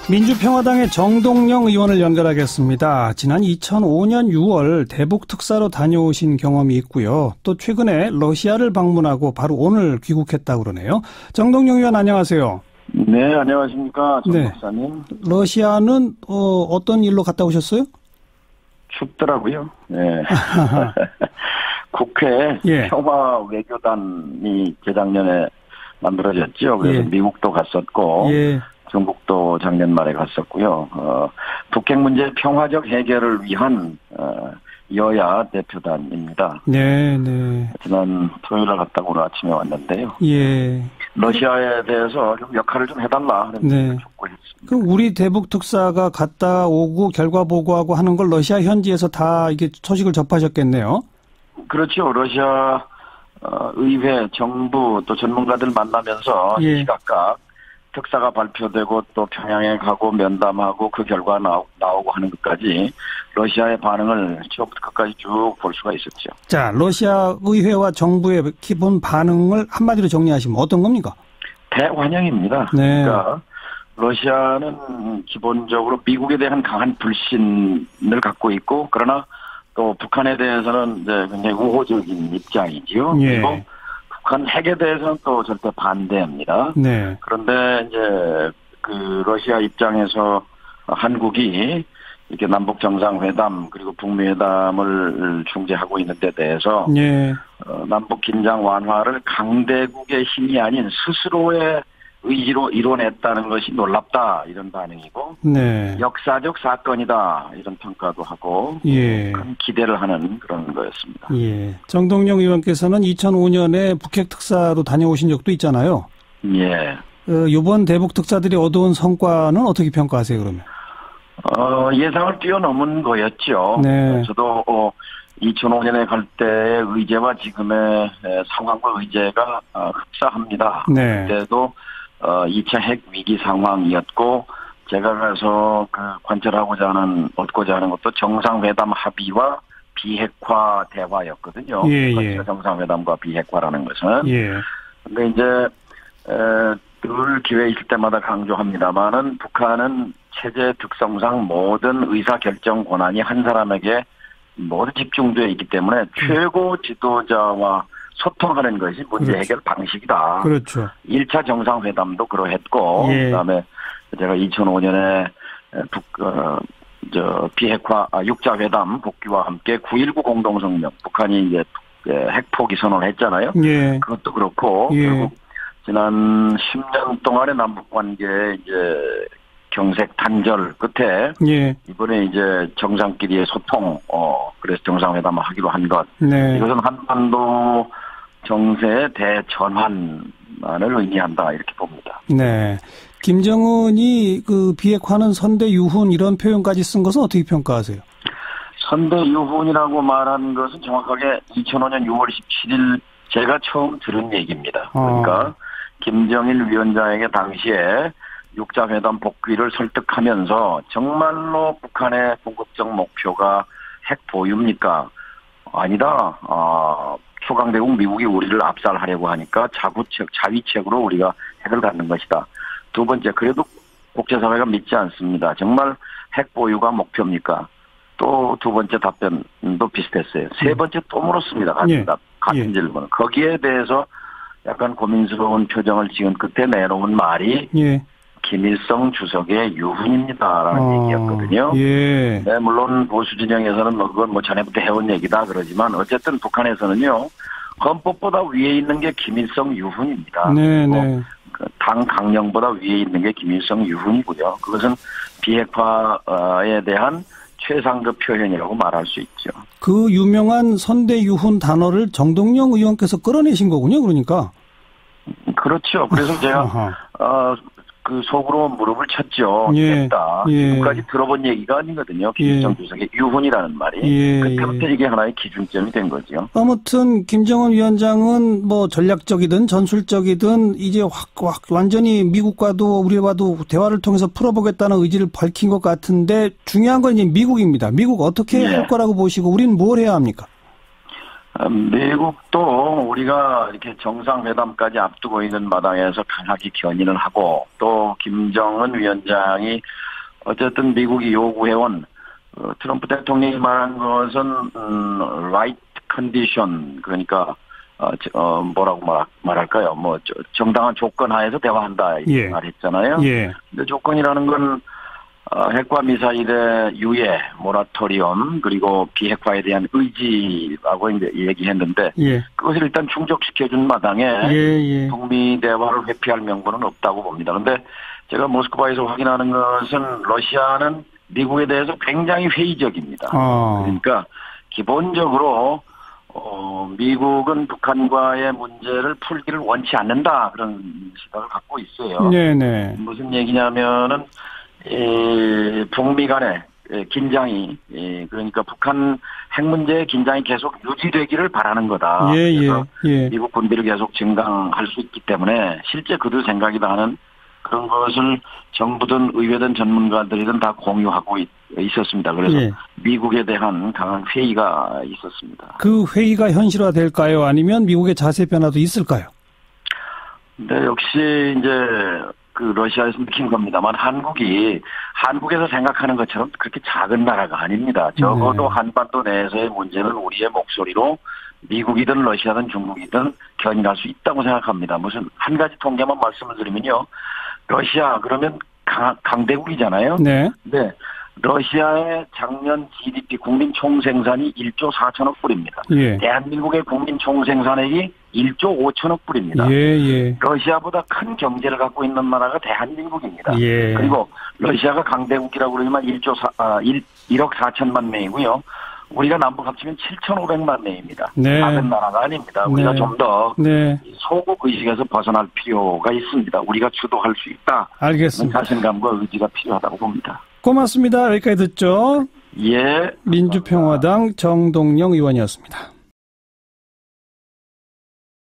민주평화당의 정동영 의원을 연결하겠습니다. 지난 2005년 6월 대북 특사로 다녀오신 경험이 있고요. 또 최근에 러시아를 방문하고 바로 오늘 귀국했다고 그러네요. 정동영 의원 안녕하세요. 네, 안녕하십니까, 정 박사님. 러시아는 어떤 일로 갔다 오셨어요? 춥더라고요. 네. 국회 평화 외교단이 재작년에 만들어졌죠. 그래서 미국도 갔었고 중국도 작년 말에 갔었고요. 북핵 문제 평화적 해결을 위한 여야 대표단입니다. 네. 지난 토요일에 갔다가 오늘 아침에 왔는데요. 러시아에 대해서 좀 역할을 좀 해달라. 그럼 우리 대북 특사가 갔다 오고 결과 보고하고 하는 걸 러시아 현지에서 다 이게 소식을 접하셨겠네요. 그렇죠. 러시아 의회, 정부 또 전문가들 만나면서 시각각 특사가 발표되고 또 평양에 가고 면담하고 그 결과 나오고 하는 것까지 러시아의 반응을 처음부터 끝까지 쭉 볼 수가 있었죠. 자, 러시아 의회와 정부의 기본 반응을 한마디로 정리하시면 어떤 겁니까? 대환영입니다. 그러니까 러시아는 기본적으로 미국에 대한 강한 불신을 갖고 있고 그러나 또 북한에 대해서는 이제 굉장히 우호적인 입장이지요. 그리고 북한 핵에 대해서는 또 절대 반대합니다. 그런데 이제 그 러시아 입장에서 한국이 이렇게 남북 정상회담 그리고 북미 회담을 중재하고 있는 데 대해서 남북 긴장 완화를 강대국의 힘이 아닌 스스로의 의지로 이뤄냈다는 것이 놀랍다 이런 반응이고 역사적 사건이다 이런 평가도 하고 큰 기대를 하는 그런 거였습니다. 정동영 의원께서는 2005년에 북핵 특사로 다녀오신 적도 있잖아요. 이번 대북 특사들이 얻어온 성과는 어떻게 평가하세요 그러면? 예상을 뛰어넘은 거였죠. 저도 2005년에 갈 때의 의제와 지금의 상황과 의제가 흡사합니다. 그때도 2차 핵 위기 상황이었고 제가 가서 그 얻고자 하는 것도 정상회담 합의와 비핵화 대화였거든요. 정상회담과 비핵화라는 것은. 근데 이제 늘 기회 있을 때마다 강조합니다만은 북한은 체제 특성상 모든 의사결정 권한이 한 사람에게 모두 집중되어 있기 때문에 최고 지도자와 소통하는 것이 문제 해결 방식이다. 1차 정상회담도 그러했고, 그다음에 제가 2005년에 비핵화 6자 회담 복귀와 함께 9.19 공동성명, 북한이 이제 핵 포기 선언을 했잖아요. 그것도 그렇고, 결국 지난 10년 동안의 남북 관계에 이제 경색 단절 끝에 이번에 이제 정상끼리의 소통, 그래서 정상회담을 하기로 한 것. 이것은 한반도 정세의 대전환을 의미한다 이렇게 봅니다. 김정은이 그 비핵화는 선대유훈 이런 표현까지 쓴 것은 어떻게 평가하세요? 선대유훈이라고 말한 것은 정확하게 2005년 6월 17일 제가 처음 들은 얘기입니다. 그러니까 김정일 위원장에게 당시에 6자 회담 복귀를 설득하면서 정말로 북한의 궁극적 목표가 핵 보유입니까? 아니다. 초강대국 미국이 우리를 압살하려고 하니까 자위책으로 우리가 핵을 갖는 것이다. 두 번째, 그래도 국제사회가 믿지 않습니다. 정말 핵 보유가 목표입니까? 또 두 번째 답변도 비슷했어요. 세 번째 또 물었습니다. 같은 질문. 거기에 대해서 약간 고민스러운 표정을 지은 끝에 내놓은 말이 김일성 주석의 유훈입니다라는 얘기였거든요. 물론 보수 진영에서는 그건 전에부터 해온 얘기다 그러지만 어쨌든 북한에서는요 헌법보다 위에 있는 게 김일성 유훈입니다. 당 강령보다 위에 있는 게 김일성 유훈이고요. 그것은 비핵화에 대한 최상급 표현이라고 말할 수 있죠. 그 유명한 선대유훈 단어를 정동영 의원께서 끌어내신 거군요. 그러니까. 그렇죠. 그래서 제가 그 속으로 무릎을 쳤죠. 됐다. 지금까지 들어본 얘기가 아니거든요. 김일성 주석의 유훈이라는 말이. 그때부터 이게 하나의 기준점이 된 거죠. 아무튼 김정은 위원장은 뭐 전략적이든 전술적이든 이제 완전히 미국과도 우리와도 대화를 통해서 풀어보겠다는 의지를 밝힌 것 같은데 중요한 건 이제 미국입니다. 미국 어떻게 할 거라고 보시고 우리는 뭘 해야 합니까? 미국도 우리가 이렇게 정상회담까지 앞두고 있는 마당에서 강하게 견인을 하고 또 김정은 위원장이 어쨌든 미국이 요구해온 트럼프 대통령이 말한 것은 right condition 그러니까 뭐라고 말할까요? 뭐 정당한 조건 하에서 대화한다 이렇게 말했잖아요. 근데 조건이라는 건 핵과 미사일의 유예, 모라토리엄 그리고 비핵화에 대한 의지라고 이제 얘기했는데 그것을 일단 충족시켜준 마당에 북미 대화를 회피할 명분은 없다고 봅니다. 그런데 제가 모스크바에서 확인하는 것은 러시아는 미국에 대해서 굉장히 회의적입니다. 그러니까 기본적으로 미국은 북한과의 문제를 풀기를 원치 않는다 그런 생각을 갖고 있어요. 무슨 얘기냐면은 북미 간의 긴장이 그러니까 북한 핵 문제의 긴장이 계속 유지되기를 바라는 거다. 그래서 미국 군비를 계속 증강할 수 있기 때문에 실제 그들 생각이다 하는 그런 것을 정부든 의회든 전문가들이든 다 공유하고 있었습니다. 그래서 미국에 대한 강한 회의가 있었습니다. 그 회의가 현실화될까요? 아니면 미국의 자세 변화도 있을까요? 네, 역시 이제 그 러시아에서 느낀 겁니다만 한국에서 생각하는 것처럼 그렇게 작은 나라가 아닙니다. 적어도 한반도 내에서의 문제는 우리의 목소리로 미국이든 러시아든 중국이든 견인할 수 있다고 생각합니다. 무슨 한 가지 통계만 말씀을 드리면요. 러시아 그러면 강대국이잖아요. 네. 러시아의 작년 GDP 국민 총생산이 1조 4천억 불입니다. 대한민국의 국민 총생산액이 1조 5천억 불입니다. 러시아보다 큰 경제를 갖고 있는 나라가 대한민국입니다. 그리고 러시아가 강대국이라고 그러지만 1억 4천만 명이고요. 우리가 남북 합치면 7,500만 명입니다. 작은 나라가 아닙니다. 우리가 좀 더 소국 의식에서 벗어날 필요가 있습니다. 우리가 주도할 수 있다. 알겠습니다. 자신감과 의지가 필요하다고 봅니다. 고맙습니다. 여기까지 듣죠. 예. 민주평화당 정동영 의원이었습니다.